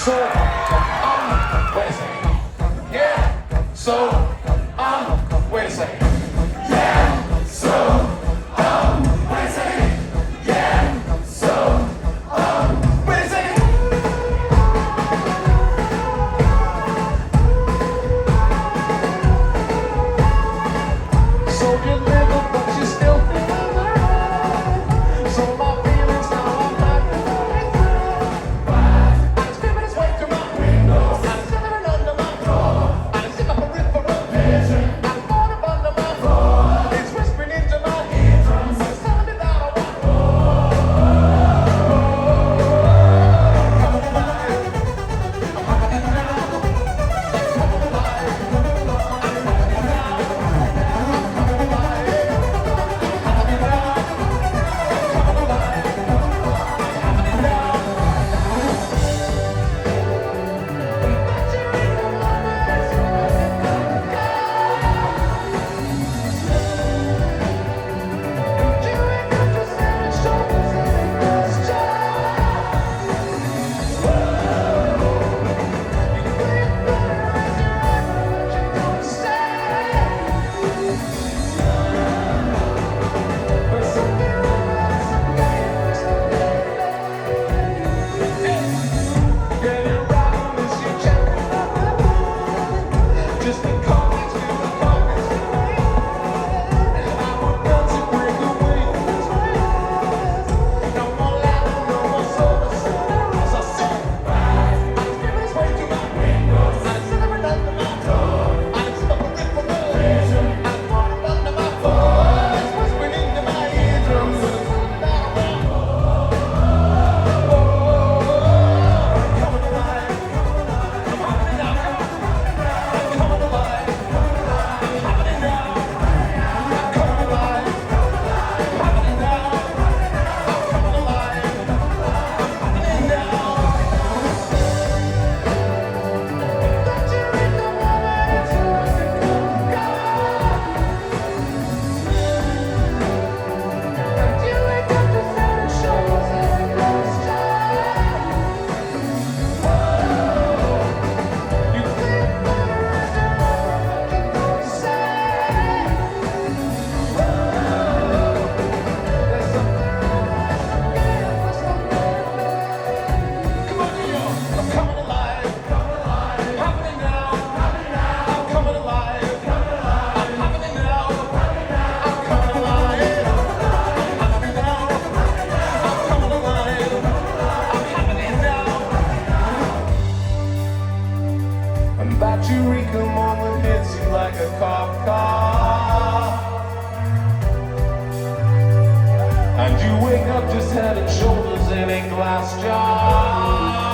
So, wait a second. Yeah. So, wait a second. Yeah. So, wait a second. Yeah. So, wait a second. So you live, but you still feel alive. So my feelings now are back. I'm screaming this way through my window. I'm shivering under my door. I'm sick of a peripheral vision. I'm caught up under my floor. It's whispering into my eardrums. It's telling me that I want more. Coming alive. I'm happening now. Coming alive. I'm happening now. I'm coming alive. I'm happening now. I'm coming alive. I'm happening now. Just because it's still a focus. I want them to break away. No more laughing, no more service. As I said, I'm screaming this way to my windows. I'm shivering under my door. I'm stuck with it for vision. I'm falling under my floor. It's whispering into my eardrums. It's telling me that I want more. Coming alive. I'm happening now. I'm coming alive. I'm happening now. I'm coming alive. I'm happening now. I'm coming alive. I'm happening now. Don't you read the woman? It's a mystical God. Don't you wake up to set and shoulders and a ghost job? You think that I don't say. There's something come on, New York. I'm coming alive. I'm happening now. I'm coming alive. I'm happening now. I'm coming alive. I'm happening now. I'm coming alive. I'm happening now. And that eureka moment hits you like a cop car. And you wake up just head and shoulders in a glass jar.